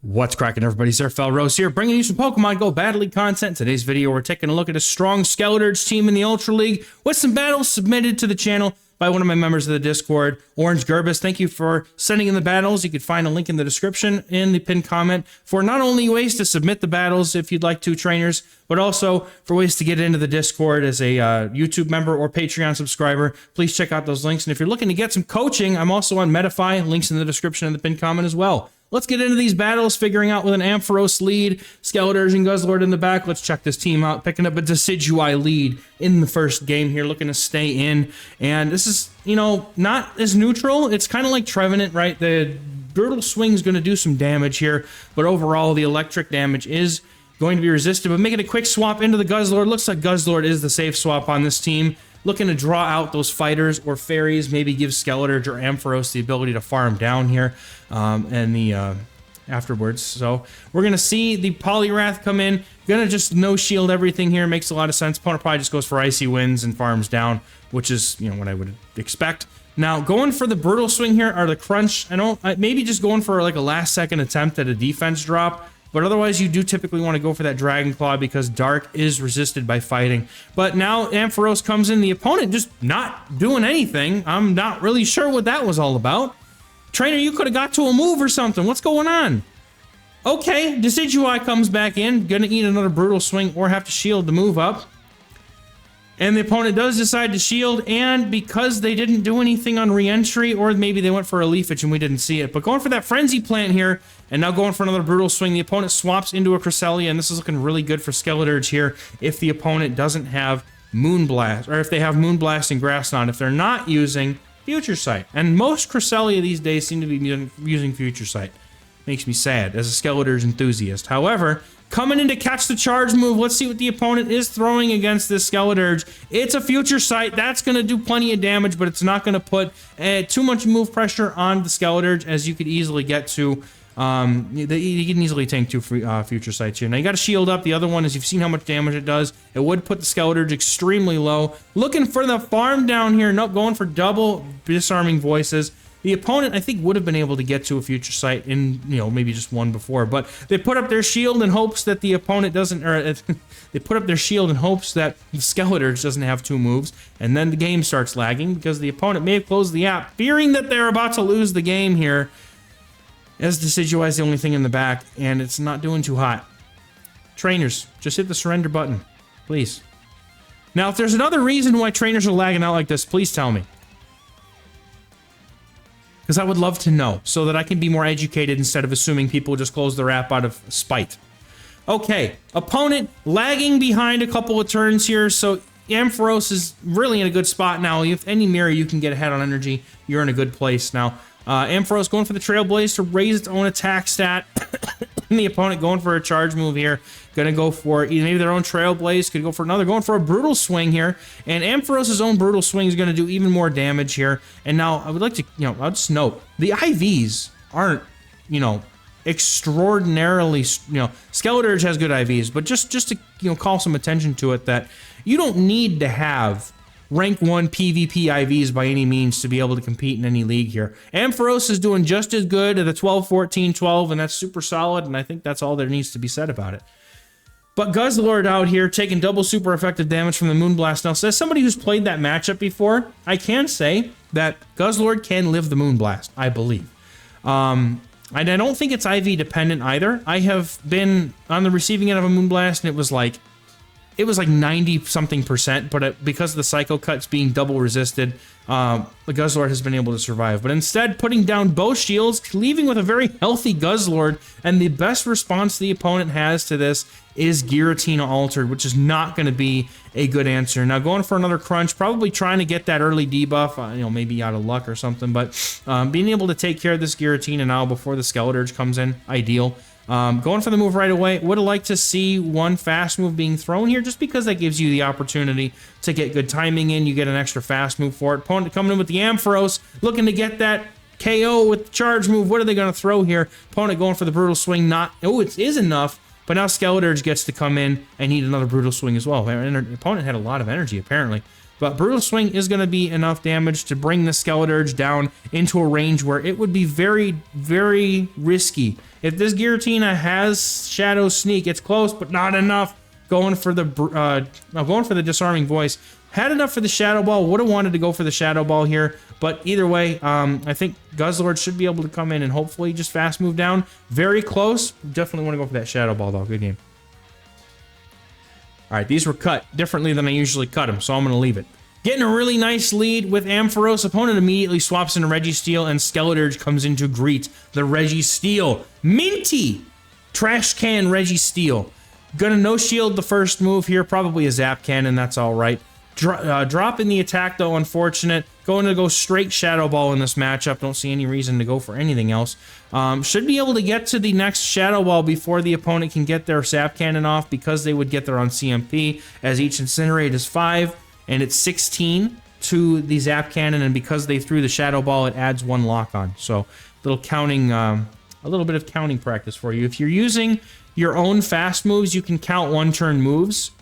What's cracking, everybody? XehrFelrose here, bringing you some Pokemon GO Battle League content. In today's video, we're taking a look at a strong Skeledirge team in the Ultra League with some battles submitted to the channel by one of my members of the Discord, Orange Gerbus. Thank you for sending in the battles. You can find a link in the description in the pinned comment for not only ways to submit the battles if you'd like to, trainers, but also for ways to get into the Discord as a YouTube member or Patreon subscriber. Please check out those links. And if you're looking to get some coaching, I'm also on Metafy. Links in the description and the pinned comment as well. Let's get into these battles, figuring out with an Ampharos lead, Skeledirge and Guzzlord in the back. Let's check this team out, picking up a Decidueye lead in the first game here, looking to stay in. And this is, you know, not as neutral. It's kind of like Trevenant, right? The Brutal Swing is going to do some damage here, but overall the electric damage is going to be resisted. But making a quick swap into the Guzzlord. Looks like Guzzlord is the safe swap on this team. Looking to draw out those fighters or fairies, maybe give Skeledirge or Ampharos the ability to farm down here afterwards. So we're going to see the Poliwrath come in. Going to just no-shield everything here. Makes a lot of sense. Opponent probably just goes for Icy Winds and farms down, which is, you know, what I would expect. Now, going for the Brutal Swing here, or the Crunch, maybe just going for like a last-second attempt at a defense drop. But otherwise, you do typically want to go for that Dragon Claw because Dark is resisted by fighting. But now Ampharos comes in, the opponent just not doing anything. I'm not really sure what that was all about. Trainer, you could have got to a move or something. What's going on? Okay, Decidueye comes back in, gonna eat another Brutal Swing or have to shield to move up. And the opponent does decide to shield, and because they didn't do anything on re-entry, or maybe they went for a Leafage and we didn't see it, but going for that Frenzy Plant here, and now going for another Brutal Swing, the opponent swaps into a Cresselia, and this is looking really good for Skeledirge here if the opponent doesn't have Moonblast, or if they have Moonblast and Grass Knot, if they're not using Future Sight. And most Cresselia these days seem to be using Future Sight. Makes me sad as a Skeledirge enthusiast. However, coming in to catch the charge move, let's see what the opponent is throwing against this Skeledirge. It's a Future Sight. That's going to do plenty of damage, but it's not going to put too much move pressure on the Skeledirge, as you could easily get to. You can easily tank two Future Sights here. Now, you got to shield up. The other one is, you've seen how much damage it does. It would put the Skeledirge extremely low. Looking for the farm down here. Nope, going for double Disarming Voices. The opponent, I think, would have been able to get to a Future Sight in, you know, maybe just one before, but they put up their shield in hopes that the opponent doesn't, or they put up their shield in hopes that the Skeledirge doesn't have two moves, and then the game starts lagging because the opponent may have closed the app, fearing that they're about to lose the game here, as Decidueye is the only thing in the back, and it's not doing too hot. Trainers, just hit the surrender button, please. Now, if there's another reason why trainers are lagging out like this, please tell me. Because I would love to know, so that I can be more educated instead of assuming people just close their app out of spite. Okay, opponent lagging behind a couple of turns here, so Ampharos is really in a good spot now. If any mirror you can get ahead on energy, you're in a good place now. Ampharos going for the Trailblaze to raise its own attack stat. And the opponent going for a charge move here. Gonna go for maybe their own Trailblaze, could go for another, going for a Brutal Swing here. And Ampharos' own Brutal Swing is gonna do even more damage here. And now I would like to, you know, I'll just note, the IVs aren't, you know, extraordinarily, you know, Skeledirge has good IVs, but just to, you know, call some attention to it, that you don't need to have rank 1 PvP IVs by any means to be able to compete in any league here. Ampharos is doing just as good at the 12, 14, 12, and that's super solid, and I think that's all there needs to be said about it. But Guzzlord out here taking double super effective damage from the Moonblast. Now, as somebody who's played that matchup before, I can say that Guzzlord can live the Moonblast, I believe. And I don't think it's IV dependent either. I have been on the receiving end of a Moonblast, and it was like 90-something%, but because of the Psycho Cuts being double resisted, the Guzzlord has been able to survive. But instead, putting down both shields, leaving with a very healthy Guzzlord, and the best response the opponent has to this is Giratina Altered, which is not going to be a good answer. Now, going for another Crunch, probably trying to get that early debuff, you know, maybe out of luck or something, but being able to take care of this Giratina now before the Skeledirge comes in, ideal. Going for the move right away. Would have liked to see one fast move being thrown here, just because that gives you the opportunity to get good timing in. You get an extra fast move for it. Opponent coming in with the Ampharos, looking to get that KO with the charge move. What are they going to throw here? Opponent going for the Brutal Swing. Not, oh, it is enough. But now Skeledirge gets to come in and eat another Brutal Swing as well. The opponent had a lot of energy, apparently. But Brutal Swing is going to be enough damage to bring the Skeledirge down into a range where it would be very, very risky. If this Giratina has Shadow Sneak, it's close, but not enough. Going for the Disarming Voice. Had enough for the Shadow Ball. Would have wanted to go for the Shadow Ball here. But either way, I think Guzzlord should be able to come in and hopefully just fast move down. Very close. Definitely want to go for that Shadow Ball, though. Good game. All right, these were cut differently than I usually cut them, so I'm going to leave it. Getting a really nice lead with XehrFelrose. Opponent immediately swaps into Registeel, and Skeledirge comes in to greet the Registeel. Minty! Trash can Registeel. Gonna no-shield the first move here. Probably a Zap Cannon, that's all right. Drop in the attack, though, unfortunate. Going to go straight Shadow Ball in this matchup. Don't see any reason to go for anything else. Should be able to get to the next Shadow Ball before the opponent can get their Zap Cannon off, because they would get their on CMP, as each Incinerate is 5, and it's 16 to the Zap Cannon, and because they threw the Shadow Ball, it adds 1 lock on. So, little counting, a little bit of counting practice for you. If you're using your own fast moves, you can count 1-turn moves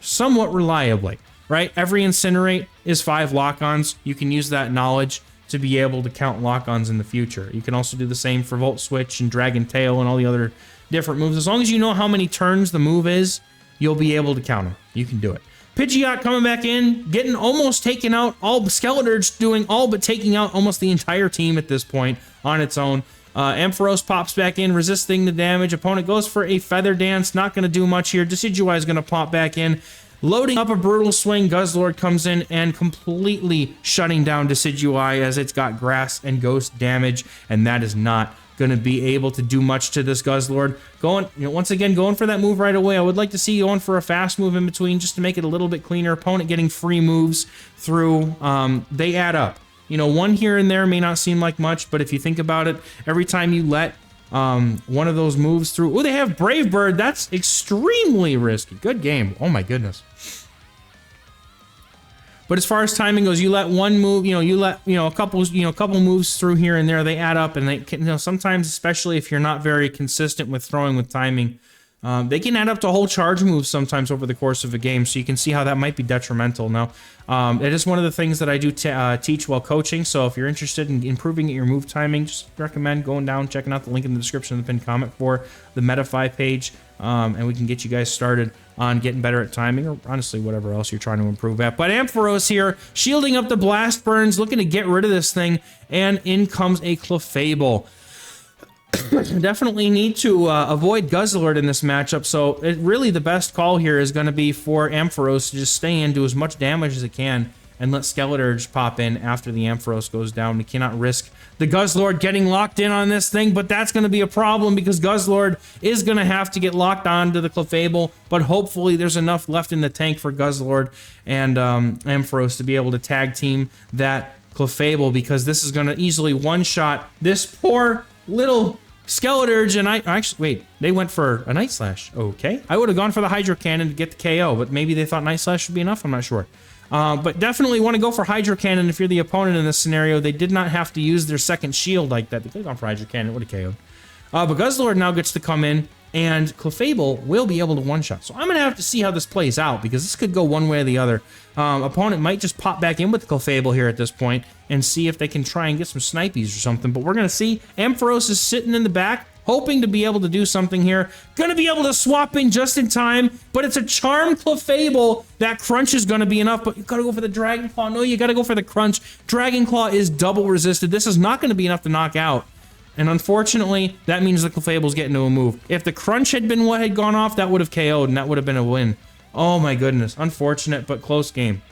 somewhat reliably. Right? Every Incinerate is 5 lock-ons. You can use that knowledge to be able to count lock-ons in the future. You can also do the same for Volt Switch and Dragon Tail and all the other different moves. As long as you know how many turns the move is, you'll be able to count them. You can do it. Pidgeot coming back in, getting almost taken out. All Skeledirge doing all but taking out almost the entire team at this point on its own. XehrFelrose pops back in, resisting the damage. Opponent goes for a Feather Dance. Not going to do much here. Decidueye is going to pop back in. Loading up a Brutal Swing, Guzzlord comes in and completely shutting down Decidueye as it's got Grass and Ghost damage, and that is not going to be able to do much to this Guzzlord. Going, once again, going for that move right away. I would like to see going for a fast move in between just to make it a little bit cleaner. Opponent getting free moves through, they add up. One here and there may not seem like much, but if you think about it, every time you let one of those moves through. Oh, they have Brave Bird. That's extremely risky. Good game. Oh my goodness. But as far as timing goes, you let one move, you let, a couple moves through here and there, they add up, and they can, sometimes, especially if you're not very consistent with throwing with timing, they can add up to whole charge moves sometimes over the course of a game, so you can see how that might be detrimental. Now, it is one of the things that I do teach while coaching, so if you're interested in improving your move timing, just recommend going down, checking out the link in the description of the pinned comment for the Metafy page, and we can get you guys started on getting better at timing, or honestly, whatever else you're trying to improve at. But XehrFelrose here, shielding up the Blast Burns, looking to get rid of this thing, and in comes a Clefable. Definitely need to avoid Guzzlord in this matchup, so really the best call here is going to be for XehrFelrose to just stay in, do as much damage as it can, and let Skeledirge pop in after the XehrFelrose goes down. We cannot risk the Guzzlord getting locked in on this thing, but that's going to be a problem because Guzzlord is going to have to get locked on to the Clefable, but hopefully there's enough left in the tank for Guzzlord and XehrFelrose to be able to tag team that Clefable, because this is going to easily one-shot this poor little Skeledirge. And wait, they went for a Night Slash. Okay. I would have gone for the Hydro Cannon to get the KO, but maybe they thought Night Slash would be enough. I'm not sure. But definitely want to go for Hydro Cannon if you're the opponent in this scenario. They did not have to use their second shield like that. They could have gone for Hydro Cannon. It would have KO'd. But Guzzlord now gets to come in, and Clefable will be able to one-shot. So I'm going to have to see how this plays out, because this could go one way or the other. Opponent might just pop back in with the Clefable here at this point and see if they can try and get some snipies or something. But we're going to see. XehrFelrose is sitting in the back, hoping to be able to do something here. Going to be able to swap in just in time, but it's a Charm Clefable. That Crunch is going to be enough, but you got to go for the Dragon Claw. No, you got to go for the Crunch. Dragon Claw is double resisted. This is not going to be enough to knock out. And unfortunately, that means the Clefable's getting to a move. If the Crunch had been what had gone off, that would have KO'd, and that would have been a win. Oh my goodness. Unfortunate, but close game.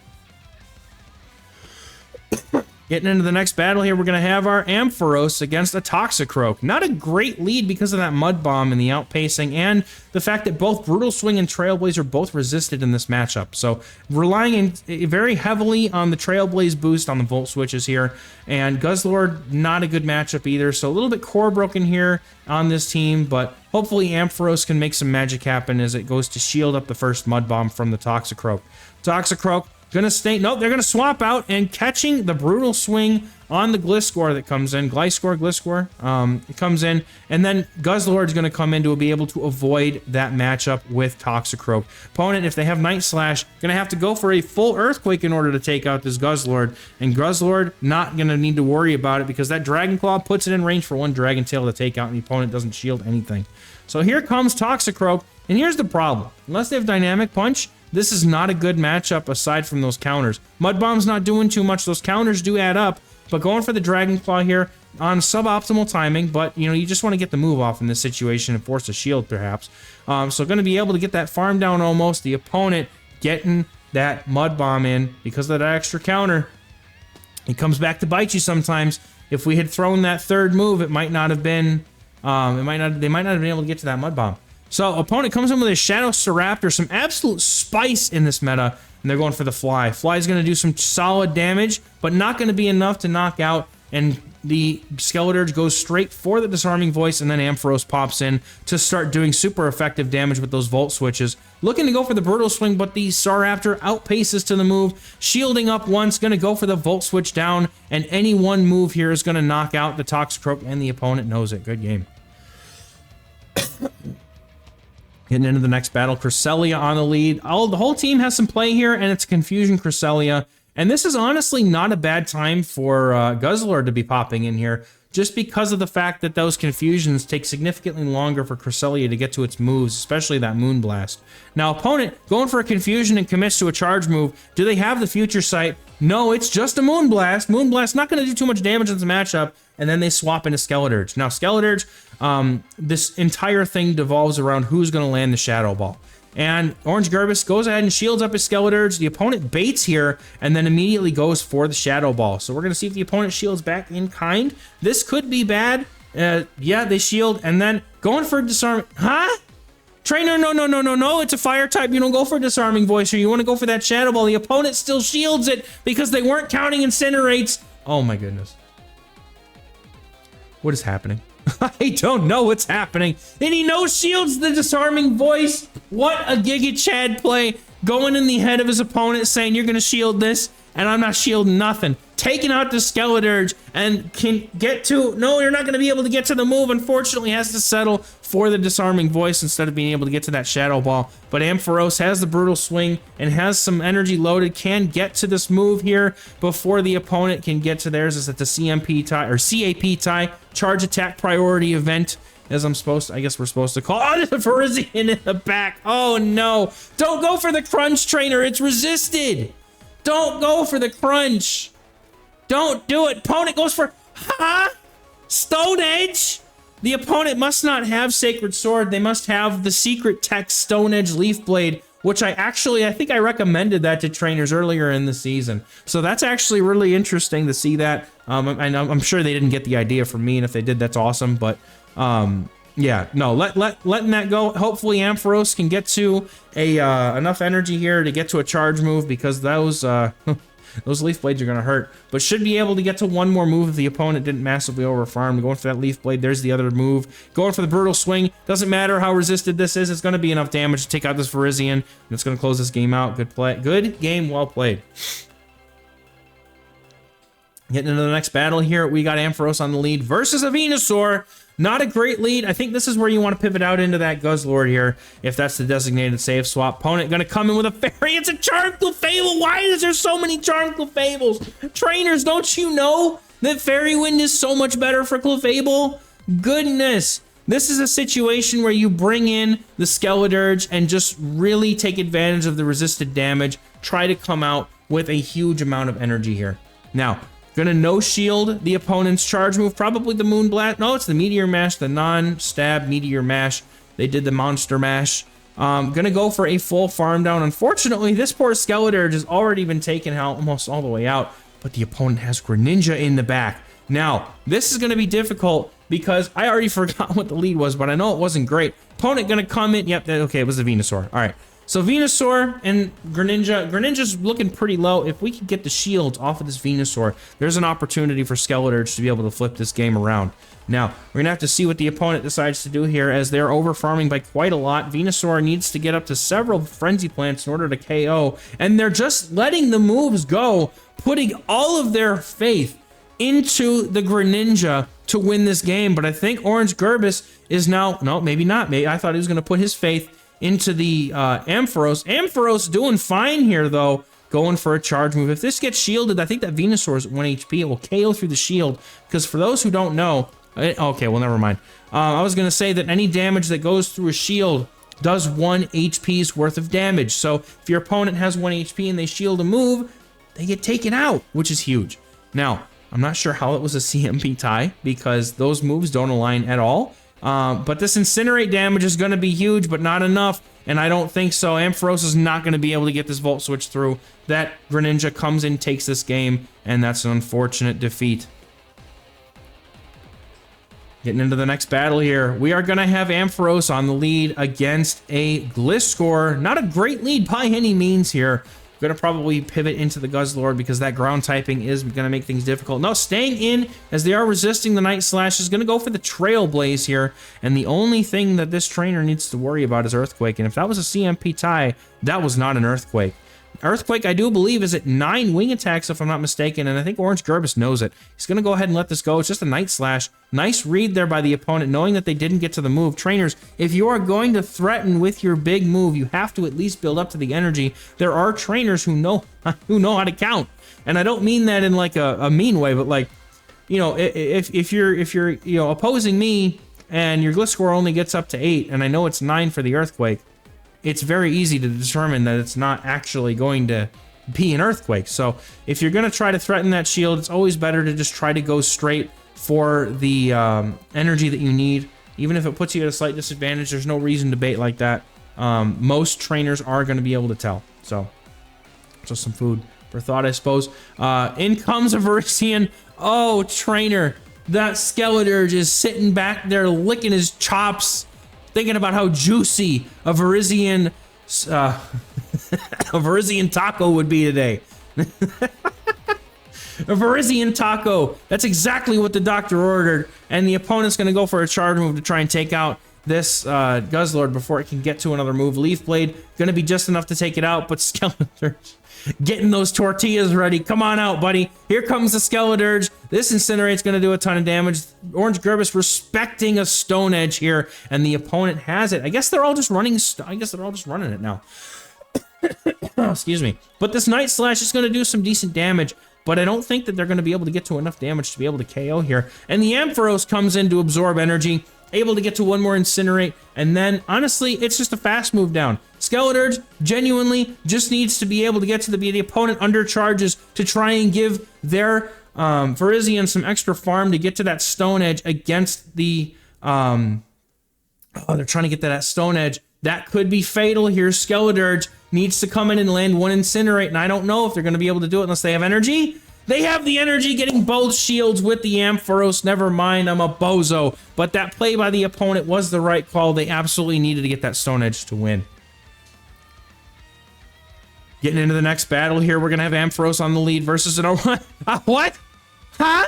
Getting into the next battle here, we're going to have our XehrFelrose against a Toxicroak. Not a great lead because of that Mud Bomb and the outpacing, and the fact that both Brutal Swing and Trailblaze are both resisted in this matchup. So relying very heavily on the Trailblaze boost on the Volt Switches here, and Guzzlord, not a good matchup either. So a little bit core broken here on this team, but hopefully XehrFelrose can make some magic happen as it goes to shield up the first Mud Bomb from the Toxicroak. Toxicroak Gonna stay. Nope, they're gonna swap out and catching the brutal swing on the Gliscor that comes in. Gliscor. It comes in, and then Guzzlord's gonna come in to be able to avoid that matchup with Toxicroak. Opponent, if they have Night Slash, gonna have to go for a full Earthquake in order to take out this Guzzlord, and Guzzlord not gonna need to worry about it because that Dragon Claw puts it in range for one Dragon Tail to take out, and the opponent doesn't shield anything. So here comes Toxicroak, and here's the problem. Unless they have Dynamic Punch, this is not a good matchup aside from those counters. Mud Bomb's not doing too much. Those counters do add up, but going for the Dragon Claw here on suboptimal timing, but you know, you just want to get the move off in this situation and force a shield perhaps. So going to be able to get that farm down almost. The opponent getting that Mud Bomb in because of that extra counter. It comes back to bite you sometimes. If we had thrown that third move, it might not have been, they might not have been able to get to that Mud Bomb. So opponent comes in with a Shadow Staraptor, some absolute spice in this meta, and they're going for the Fly. Fly's going to do some solid damage, but not going to be enough to knock out, and the Skeledirge goes straight for the Disarming Voice, and then Ampharos pops in to start doing super effective damage with those Volt Switches. Looking to go for the Brutal Swing, but the Staraptor outpaces to the move, shielding up once, going to go for the Volt Switch down, and any one move here is going to knock out the Toxicroak, and the opponent knows it. Good game. Getting into the next battle, Cresselia on the lead. The whole team has some play here, and it's Confusion Cresselia. And this is honestly not a bad time for Guzzlord to be popping in here, just because of the fact that those Confusions take significantly longer for Cresselia to get to its moves, especially that Moonblast. Now, opponent going for a Confusion and commits to a charge move. Do they have the Future Sight? No, it's just a Moonblast. Moonblast not going to do too much damage in this matchup, and then they swap into Skeledirge. Now, Skeledirge, this entire thing devolves around who's going to land the Shadow Ball. And Orange Gerbus goes ahead and shields up his Skeledirge. The opponent baits here and then immediately goes for the Shadow Ball. So we're going to see if the opponent shields back in kind. This could be bad. Yeah, they shield and then going for Disarm. Huh? Trainer, no. It's a Fire type. You don't go for Disarming Voice, or you want to go for that Shadow Ball. The opponent still shields it because they weren't counting Incinerates. Oh my goodness. What is happening? I don't know what's happening. And he no-shields the Disarming Voice. What a Giga Chad play. Going in the head of his opponent saying, you're going to shield this, and I'm not shielding nothing. Taking out the Skeledirge and can get to... No, you're not going to be able to get to the move. Unfortunately, has to settle for the Disarming Voice instead of being able to get to that Shadow Ball. But Ampharos has the Brutal Swing and has some energy loaded. Can get to this move here before the opponent can get to theirs. Is at the CMP tie, or CAP tie, Charge Attack Priority Event. As I'm supposed to, I guess we're supposed to call. Oh, there's a Virizion in the back. Oh, no. Don't go for the Crunch, Trainer. It's resisted. Don't go for the Crunch. Don't do it. Opponent goes for, Stone Edge. The opponent must not have Sacred Sword. They must have the secret tech Stone Edge Leaf Blade, which I think I recommended that to trainers earlier in the season. So that's actually really interesting to see that. I'm sure they didn't get the idea from me, and if they did, that's awesome. But yeah, no, letting that go. Hopefully Ampharos can get to enough energy here to get to a charge move, because those those Leaf Blades are going to hurt, but should be able to get to one more move if the opponent didn't massively overfarm. Going for that Leaf Blade, there's the other move. Going for the Brutal Swing, doesn't matter how resisted this is, it's going to be enough damage to take out this Virizion, and it's going to close this game out. Good play, good game, well played. Getting into the next battle here, we got Ampharos on the lead versus a Venusaur. Not a great lead. I think this is where you want to pivot out into that Guzzlord here, if that's the designated save swap. Opponent going to come in with a Fairy. It's a Charmed Clefable. Why is there so many Charmed Clefables? Trainers, don't you know that Fairy Wind is so much better for Clefable? Goodness. This is a situation where you bring in the Skeledirge and just really take advantage of the resisted damage. Try to come out with a huge amount of energy here. Now, gonna no-shield the opponent's charge move, probably the Moonblast. No, it's the Meteor Mash, the non-stab Meteor Mash. They did the Monster Mash. Gonna go for a full farm down. Unfortunately, this poor Skeledirge has already been taken out almost all the way out, but the opponent has Greninja in the back. Now, this is gonna be difficult because I already forgot what the lead was, but I know it wasn't great. Opponent gonna come in, yep, okay, it was the Venusaur. All right. So Venusaur and Greninja. Greninja's looking pretty low. If we could get the shields off of this Venusaur, there's an opportunity for Skeledirge to be able to flip this game around. Now, we're going to have to see what the opponent decides to do here, as they're over farming by quite a lot. Venusaur needs to get up to several Frenzy Plants in order to KO, and they're just letting the moves go, putting all of their faith into the Greninja to win this game. But I think Orange Gerbis is now... No, maybe not. Maybe I thought he was going to put his faith into the Ampharos. Ampharos doing fine here, though, going for a charge move. If this gets shielded, I think that Venusaur is at 1 HP. It will KO through the shield, because for those who don't know... Okay, well, never mind. I was going to say that any damage that goes through a shield does 1 HP's worth of damage. So if your opponent has 1 HP and they shield a move, they get taken out, which is huge. Now, I'm not sure how it was a CMP tie, because those moves don't align at all. But this Incinerate damage is going to be huge, but not enough, and I don't think so. Ampharos is not going to be able to get this Volt Switch through. That Greninja comes in, takes this game, and that's an unfortunate defeat. Getting into the next battle here, we are going to have Ampharos on the lead against a Gliscor. Not a great lead by any means here. Going to probably pivot into the Guzzlord, because that ground typing is going to make things difficult. No, staying in as they are resisting the Night Slash, is going to go for the Trailblaze here. And the only thing that this trainer needs to worry about is Earthquake. And if that was a CMP tie, that was not an Earthquake. Earthquake, I do believe, is at 9 wing attacks, if I'm not mistaken, and I think Orange Gerbis knows it. He's going to go ahead and let this go. It's just a Night Slash. Nice read there by the opponent, knowing that they didn't get to the move. Trainers, if you are going to threaten with your big move, you have to at least build up to the energy. There are trainers who know how to count, and I don't mean that in like a mean way, but like, you know, if you're opposing me and your Gliscor only gets up to 8, and I know it's 9 for the Earthquake, it's very easy to determine that it's not actually going to be an Earthquake. So if you're going to try to threaten that shield, it's always better to just try to go straight for the energy that you need. Even if it puts you at a slight disadvantage, there's no reason to bait like that. Most trainers are going to be able to tell. So just some food for thought, I suppose. In comes a Verisian. Oh, trainer. That Skeledirge is sitting back there licking his chops, thinking about how juicy a Verisian taco would be today. A Verisian taco. That's exactly what the doctor ordered. And the opponent's going to go for a charge move to try and take out this Guzzlord before it can get to another move. Leaf Blade going to be just enough to take it out, but Skeledirge getting those tortillas ready. Come on out, buddy. Here comes the Skeledirge. This Incinerate's going to do a ton of damage. Orange Gerbis respecting a Stone Edge here, and the opponent has it. I guess they're all just running. I guess they're all just running it now. Excuse me. But this Night Slash is going to do some decent damage, but I don't think that they're going to be able to get to enough damage to be able to KO here. And the Ampharos comes in to absorb energy, able to get to one more Incinerate, and then, honestly, it's just a fast move down. Skeledirge genuinely just needs to be able to get to the opponent under charges to try and give their Verisian some extra farm to get to that Stone Edge against the... they're trying to get to that Stone Edge. That could be fatal here. Skeledirge needs to come in and land one Incinerate, and I don't know if they're going to be able to do it unless they have energy. They have the energy, getting both shields with the Ampharos. Never mind, I'm a bozo. But that play by the opponent was the right call. They absolutely needed to get that Stone Edge to win. Getting into the next battle here, we're going to have Ampharos on the lead versus an... What? Huh?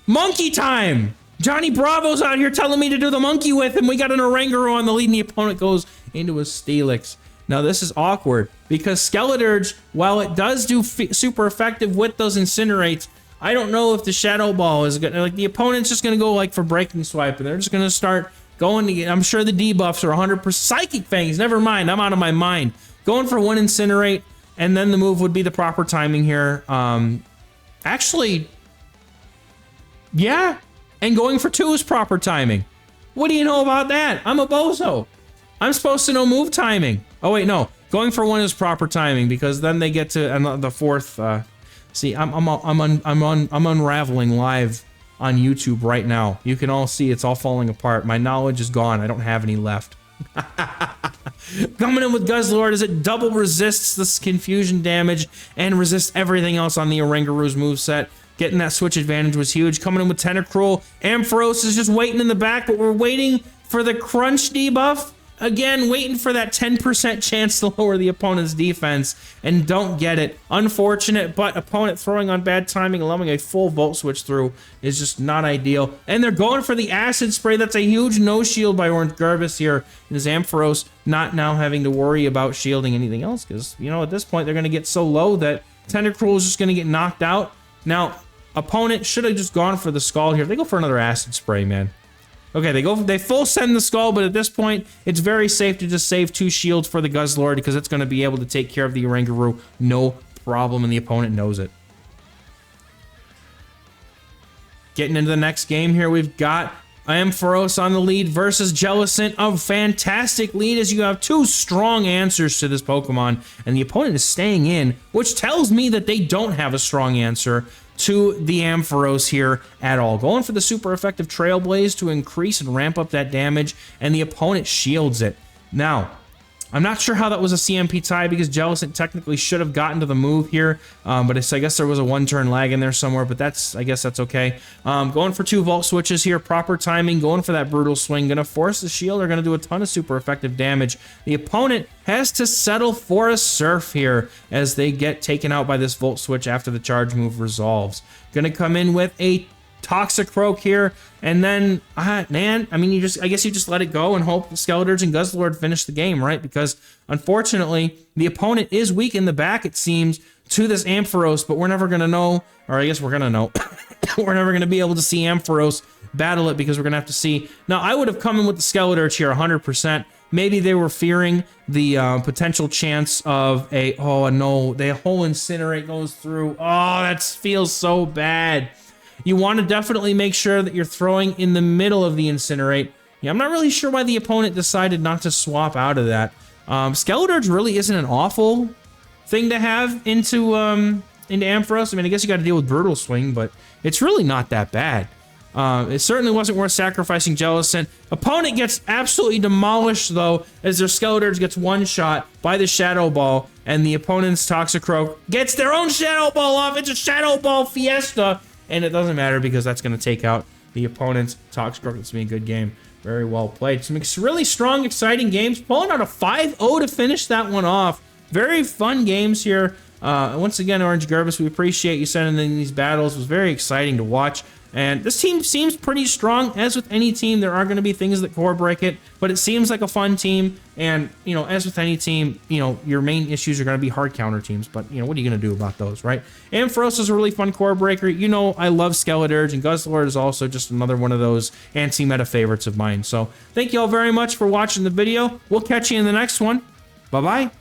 Monkey time! Johnny Bravo's out here telling me to do the monkey with him. We got an Oranguru on the lead, and the opponent goes into a Steelix. Now, this is awkward, because Skeledirge, while it does do super effective with those Incinerates, I don't know if the Shadow Ball is going to... Like, the opponent's just going to go, like, for Breaking Swipe, and they're just going to start going to get... I'm sure the debuffs are 100%... Psychic Fangs, never mind, I'm out of my mind. Going for one Incinerate, and then the move would be the proper timing here. Actually, yeah, and going for 2 is proper timing. What do you know about that? I'm a bozo. I'm supposed to know move timing. Oh wait, no. Going for 1 is proper timing, because then they get to the 4th. See, I'm unraveling live on YouTube right now. You can all see it's all falling apart. My knowledge is gone. I don't have any left. Coming in with Guzzlord as it double resists this confusion damage and resists everything else on the Oranguru's moveset. Getting that switch advantage was huge. Coming in with Tentacruel. Ampharos is just waiting in the back, but we're waiting for the crunch debuff. again, waiting for that 10% chance to lower the opponent's defense and don't get it. Unfortunate, but opponent throwing on bad timing, allowing a full Volt Switch through is just not ideal. And they're going for the Acid Spray. That's a huge no shield by Orange Garbus here. And XehrFelrose not now having to worry about shielding anything else because, you know, at this point they're going to get so low that Tentacruel is just going to get knocked out. Now, opponent should have just gone for the Scald here. They go for another Acid Spray, man. Okay, they full send the Skull, but at this point, it's very safe to just save 2 shields for the Guzzlord because it's going to be able to take care of the Oranguru no problem, and the opponent knows it. Getting into the next game here, we've got XehrFelrose on the lead versus Jellicent. A fantastic lead as you have 2 strong answers to this Pokemon, and the opponent is staying in, which tells me that they don't have a strong answer to the XehrFelrose here at all. Going for the super effective Trailblaze to increase and ramp up that damage, and the opponent shields it. Now, I'm not sure how that was a CMP tie because Jellicent technically should have gotten to the move here, but I guess there was a 1-turn lag in there somewhere, but I guess that's okay. Going for 2 Volt Switches here, proper timing, going for that Brutal Swing, gonna force the shield, they're gonna do a ton of super effective damage. The opponent has to settle for a Surf here as they get taken out by this Volt Switch after the charge move resolves. Gonna come in with a Toxicroak here, and then, man, I mean, I guess you just let it go and hope the Skeledirge and Guzzlord finish the game, right? Because, unfortunately, the opponent is weak in the back, it seems, to this XehrFelrose, but we're never going to know, or I guess we're going to know. We're never going to be able to see XehrFelrose battle it because we're going to have to see. Now, I would have come in with the Skeledirge here 100%. Maybe they were fearing the potential chance of a, oh no, the whole Incinerate goes through. Oh, that feels so bad. You want to definitely make sure that you're throwing in the middle of the Incinerate. Yeah, I'm not really sure why the opponent decided not to swap out of that. Skeledirge really isn't an awful thing to have into XehrFelrose. I mean, I guess you got to deal with Brutal Swing, but it's really not that bad. It certainly wasn't worth sacrificing Jellicent. Opponent gets absolutely demolished, though, as their Skeledirge gets one-shot by the Shadow Ball, and the opponent's Toxicroak gets their own Shadow Ball off. It's a Shadow Ball fiesta. And it doesn't matter because that's going to take out the opponent's Toxicroak. It's going to be a good game. Very well played. Some really strong, exciting games. Pulling out a 5-0 to finish that one off. Very fun games here. Once again, Orange Garbus, we appreciate you sending in these battles. It was very exciting to watch. And this team seems pretty strong. As with any team, there are going to be things that core break it, but it seems like a fun team. And, you know, as with any team, you know, your main issues are going to be hard counter teams, but, you know, what are you going to do about those, right? XehrFelrose is a really fun core breaker. You know, I love Skeledirge, and Guzzlord is also just another one of those anti-meta favorites of mine. So thank you all very much for watching the video. We'll catch you in the next one. Bye-bye.